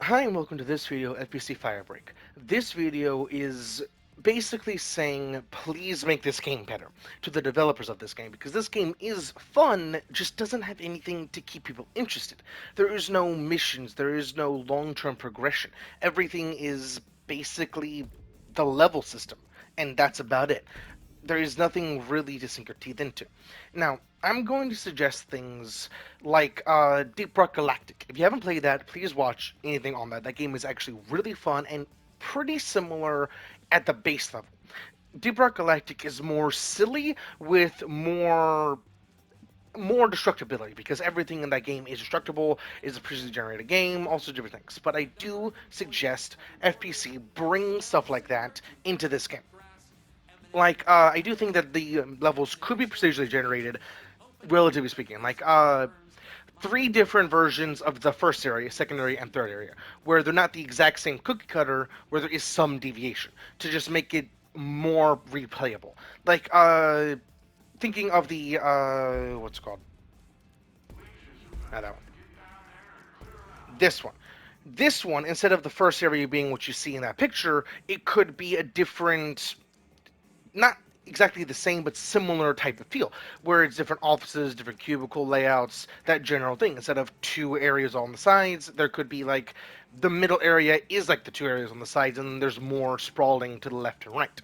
Hi and welcome to this video, FBC firebreak. This video is basically saying please make this game better to the developers of this game, because this game is fun, just doesn't have anything to keep people interested. There is no missions, there is no long-term progression. Everything is basically the level system, and that's about it. There is nothing really to sink your teeth into. Now, I'm going to suggest things like Deep Rock Galactic. If you haven't played that, please watch anything on that. That game is actually really fun and pretty similar at the base level. Deep Rock Galactic is more silly with more destructibility, because everything in that game is destructible, is a procedurally generated game, also different things. But I do suggest FPC bring stuff like that into this game. I do think that the levels could be procedurally generated, relatively speaking. Three different versions of the first area, second area, and third area, where they're not the exact same cookie cutter, where there is some deviation to just make it more replayable. Like, thinking of the what's it called? Not that one. This one. This one, instead of the first area being what you see in that picture, it could be a different, not exactly the same, but similar type of feel, where it's different offices, different cubicle layouts, that general thing. Instead of two areas on the sides, there could be like the middle area is like the two areas on the sides, and then there's more sprawling to the left and right.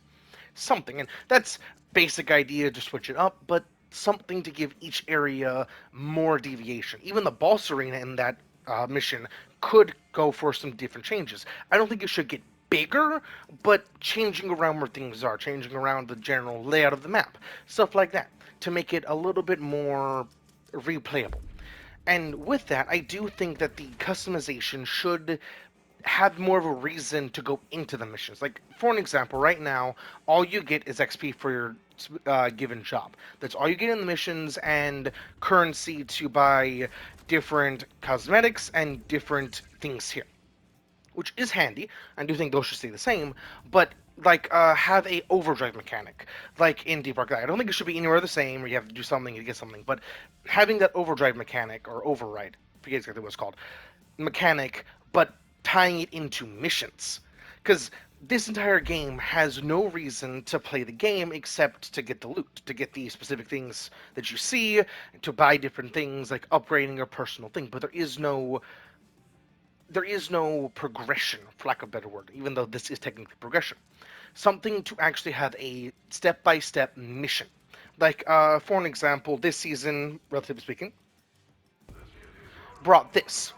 Something, and that's basic idea to switch it up, but something to give each area more deviation. Even the boss arena in that mission could go for some different changes. I don't think it should get bigger, but changing around where things are, changing around the general layout of the map, stuff like that, to make it a little bit more replayable. And with that, I do think that the customization should have more of a reason to go into the missions. Like, for an example, right now, all you get is XP for your given job. That's all you get in the missions, and currency to buy different cosmetics and different things here, which is handy. I do think those should stay the same, but have a overdrive mechanic, like in Deep Rock Galactic. I don't think it should be anywhere the same, where you have to do something to get something, but having that overdrive mechanic, or override, I forget exactly what it's called, mechanic, but tying it into missions. Because this entire game has no reason to play the game except to get the loot, to get the specific things that you see, to buy different things, like upgrading your personal thing. But there is no progression, for lack of a better word, even though this is technically progression. Something to actually have a step-by-step mission. For an example, this season, relatively speaking, brought this,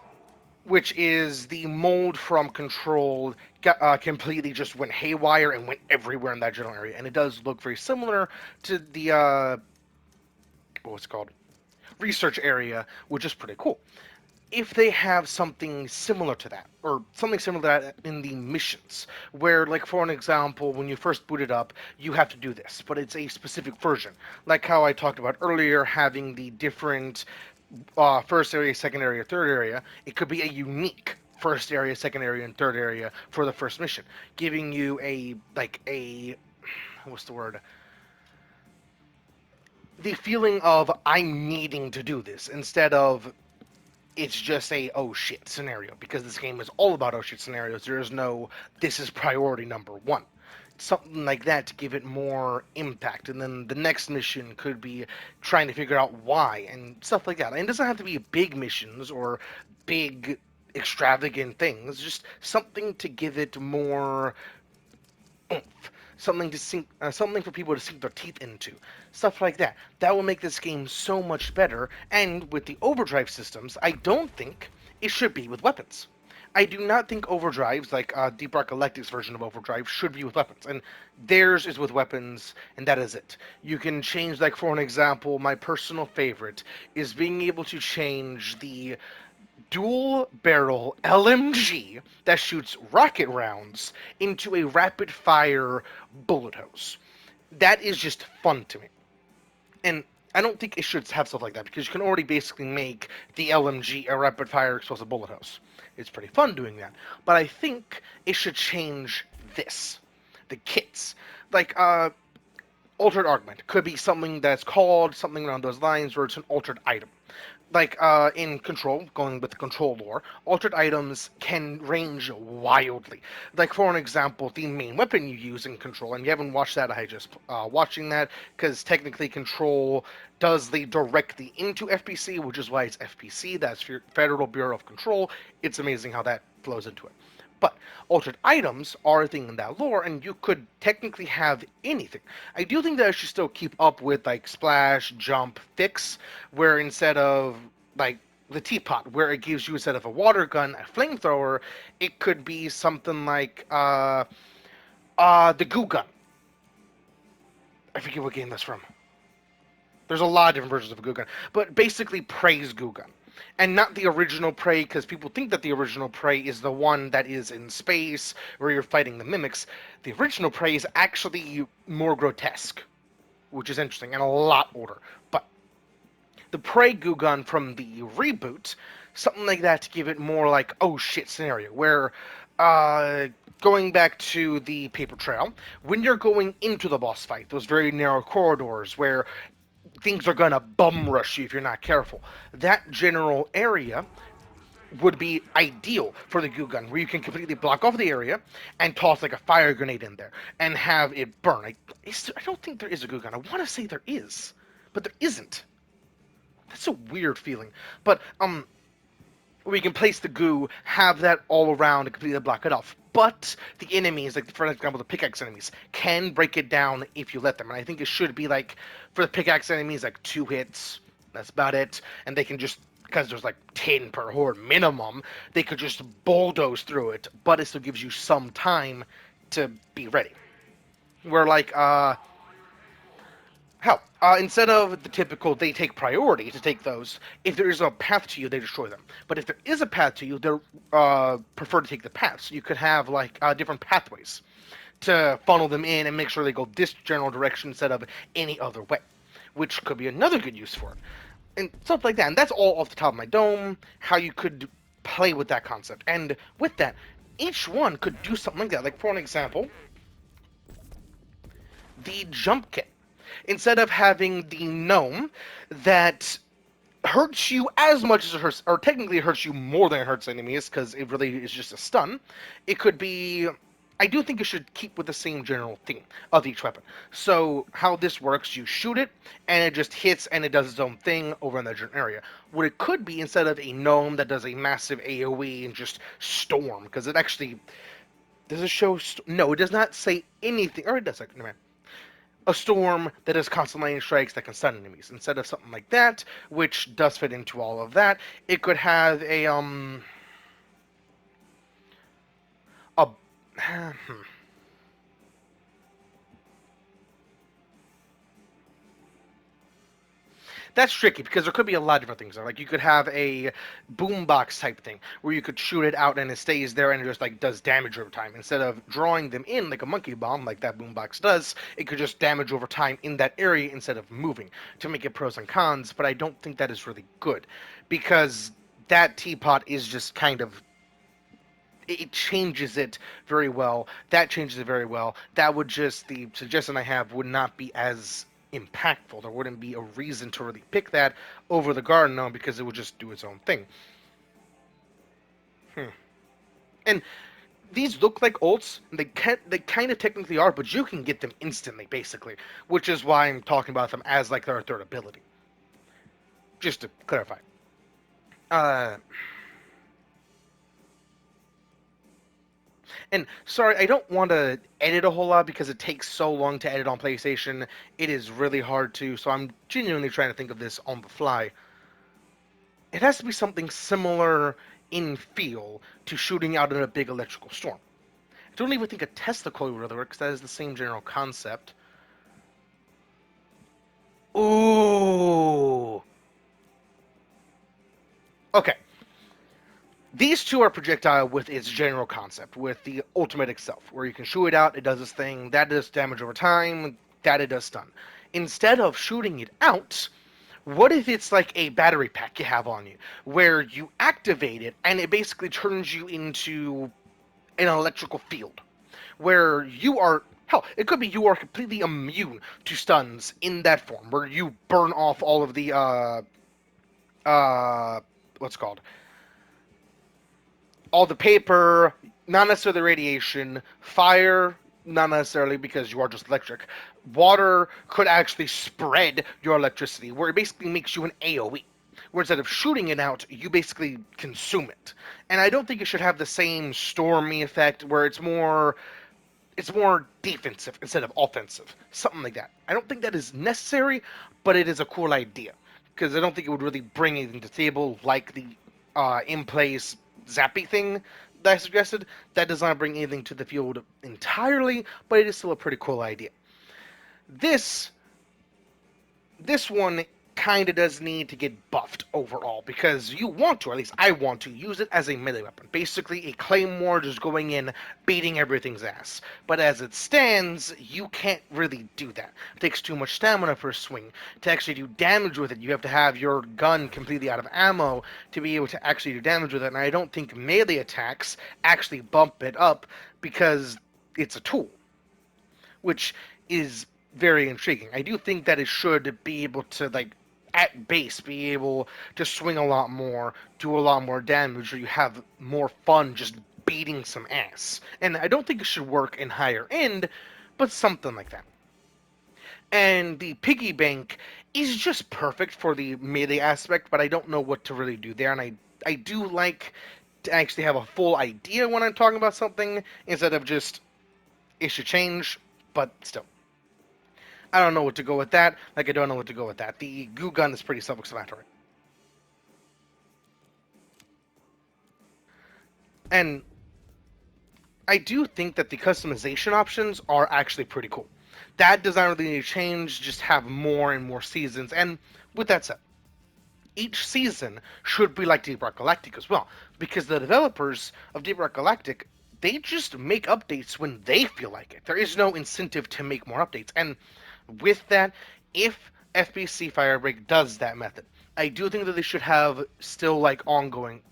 which is the mold from Control completely just went haywire and went everywhere in that general area. And it does look very similar to the, what's it called? Research area, which is pretty cool. If they have something similar to that, or something similar to that in the missions, where, like, for an example, when you first boot it up, you have to do this, but it's a specific version. Like how I talked about earlier, having the different first area, second area, third area, it could be a unique first area, second area, and third area for the first mission, giving you what's the word? The feeling of I'm needing to do this, instead of it's just a oh shit scenario, because this game is all about oh shit scenarios. There is no this is priority number one. Something like that to give it more impact, and then the next mission could be trying to figure out why and stuff like that. And it doesn't have to be big missions or big extravagant things, just something to give it more oomph, something for people to sink their teeth into, stuff like that. That will make this game so much better. And with the overdrive systems, I don't think it should be with weapons. I do not think overdrives, like Deep Rock Galactic's version of overdrive, should be with weapons. And theirs is with weapons, and that is it. You can change, like, for an example, my personal favorite is being able to change the dual barrel LMG that shoots rocket rounds into a rapid fire bullet hose. That is just fun to me. And I don't think it should have stuff like that, because you can already basically make the LMG a rapid fire explosive bullet hose. It's pretty fun doing that. But I think it should change this. The kits. Like, altered augment could be something that's called something around those lines, where it's an altered item. like in Control, going with the Control lore, altered items can range wildly. Like for an example, the main weapon you use in Control, and you haven't watched that, I just watching that because technically Control does lead directly into FBC, which is why it's FBC. That's Federal Bureau of Control. It's amazing how that flows into it. But altered items are a thing in that lore, and you could technically have anything. I do think that I should still keep up with like splash, jump, fix, where instead of like the teapot, where it gives you instead of a water gun, a flamethrower, it could be something like the goo gun. I forget what game that's from. There's a lot of different versions of a goo gun, but basically Prey's goo gun. And not the original Prey, because people think that the original Prey is the one that is in space where you're fighting the mimics. The original Prey is actually more grotesque, which is interesting and a lot older. But the Prey goo gun from the reboot, something like that to give it more like oh shit scenario, where going back to the paper trail, when you're going into the boss fight, those very narrow corridors where things are gonna bum rush you if you're not careful. That general area would be ideal for the goo gun, where you can completely block off the area and toss like a fire grenade in there and have it burn. I don't think there is a goo gun. I want to say there is, but there isn't. That's a weird feeling. But we can place the goo, have that all around, and completely block it off. But the enemies, like for example, the pickaxe enemies, can break it down if you let them. And I think it should be like for the pickaxe enemies, like 2 hits. That's about it. And they can just because there's like 10 per horde minimum, they could just bulldoze through it. But it still gives you some time to be ready. Where like hell, instead of the typical, they take priority to take those. If there is a path to you, they destroy them. But if there is a path to you, they prefer to take the paths. You could have like different pathways to funnel them in and make sure they go this general direction instead of any other way, which could be another good use for it. And stuff like that. And that's all off the top of my dome, how you could play with that concept. And with that, each one could do something like that. Like, for an example, the jump kit. Instead of having the gnome that hurts you as much as it hurts, or technically it hurts you more than it hurts enemies, because it really is just a stun, it could be... I do think it should keep with the same general theme of each weapon. So how this works, you shoot it, and it just hits, and it does its own thing over in that general area. What it could be, instead of a gnome that does a massive AoE and just storm, because it actually... Does it show... No, it does not say anything, or it does, never mind. A storm that has constant lightning strikes that can stun enemies. Instead of something like that, which does fit into all of that, it could have a That's tricky because there could be a lot of different things. Like you could have a boombox type thing where you could shoot it out and it stays there and it just like does damage over time. Instead of drawing them in like a monkey bomb like that boombox does, it could just damage over time in that area instead of moving to make it pros and cons. But I don't think that is really good because that teapot is just kind of it changes it very well. That changes it very well. That would just the suggestion I have would not be as impactful. There wouldn't be a reason to really pick that over the garden gnome because it would just do its own thing. And these look like ults. They kind of technically are, but you can get them instantly, basically, which is why I'm talking about them as like their third ability. Just to clarify. And sorry, I don't want to edit a whole lot because it takes so long to edit on PlayStation. It is really hard to, so I'm genuinely trying to think of this on the fly. It has to be something similar in feel to shooting out in a big electrical storm. I don't even think a Tesla coil would really work because that is the same general concept. Ooh. Okay. These two are projectile with its general concept, with the ultimate itself, where you can shoot it out, it does its thing, that does damage over time, that it does stun. Instead of shooting it out, what if it's like a battery pack you have on you, where you activate it and it basically turns you into an electrical field, where you are, hell, it could be you are completely immune to stuns in that form, where you burn off all of the what's it called, all the paper, not necessarily the radiation, fire, not necessarily because you are just electric. Water could actually spread your electricity, where it basically makes you an AoE. Where instead of shooting it out, you basically consume it. And I don't think it should have the same stormy effect where it's more defensive instead of offensive, something like that. I don't think that is necessary, but it is a cool idea because I don't think it would really bring anything to the table like the in place zappy thing that I suggested. That does not bring anything to the field entirely, but it is still a pretty cool idea. This this one kind of does need to get buffed overall because you want to, at least I want to, use it as a melee weapon. Basically, a claymore just going in, beating everything's ass. But as it stands, you can't really do that. It takes too much stamina for a swing. To actually do damage with it, you have to have your gun completely out of ammo to be able to actually do damage with it. And I don't think melee attacks actually bump it up because it's a tool, which is very intriguing. I do think that it should be able to, like, at base, be able to swing a lot more, do a lot more damage, or you have more fun just beating some ass. And I don't think it should work in higher end, but something like that. And the piggy bank is just perfect for the melee aspect, but I don't know what to really do there. And I do like to actually have a full idea when I'm talking about something instead of just it should change, but still. I don't know what to go with that. Like, I don't know what to go with that. The goo gun is pretty self-explanatory. And I do think that the customization options are actually pretty cool. That does not really need to change, just have more and more seasons. And with that said, each season should be like Deep Rock Galactic as well, because the developers of Deep Rock Galactic, they just make updates when they feel like it. There is no incentive to make more updates. And with that, if FBC Firebreak does that method, I do think that they should have still like ongoing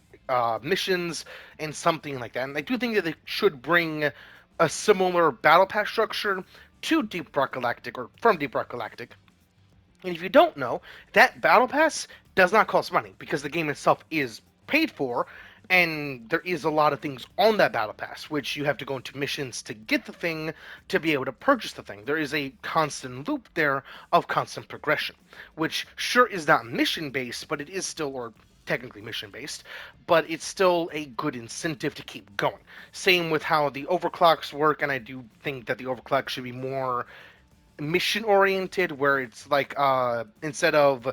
missions and something like that. And I do think that they should bring a similar battle pass structure to Deep Rock Galactic or from Deep Rock Galactic. And if you don't know, that battle pass does not cost money because the game itself is paid for, and there is a lot of things on that battle pass, which you have to go into missions to get the thing to be able to purchase the thing. There is a constant loop there of constant progression, which sure is not mission based, but it is still, or technically mission based, but it's still a good incentive to keep going. Same with how the overclocks work, and I do think that the overclock should be more mission oriented, where it's like instead of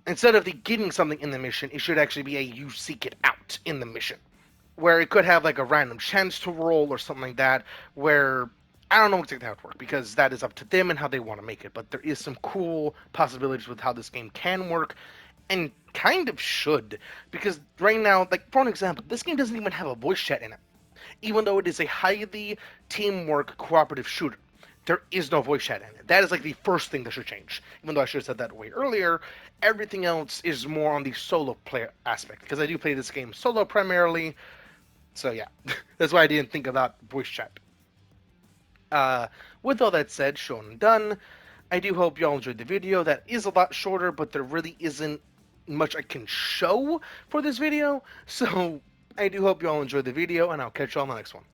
the getting something in the mission, it should actually be a you seek it out in the mission, where it could have like a random chance to roll or something like that, where I don't know exactly how it works because that is up to them and how they want to make it, but there is some cool possibilities with how this game can work and kind of should, because right now, like for an example, this game doesn't even have a voice chat in it, even though it is a highly teamwork cooperative shooter. There is no voice chat in it. That is like the first thing that should change. Even though I should have said that way earlier, everything else is more on the solo player aspect because I do play this game solo primarily. So yeah, that's why I didn't think about voice chat. Uh, with all that said, shown and done, I do hope y'all enjoyed the video. That is a lot shorter, but there really isn't much I can show for this video. So I do hope y'all enjoyed the video, and I'll catch you on the next one.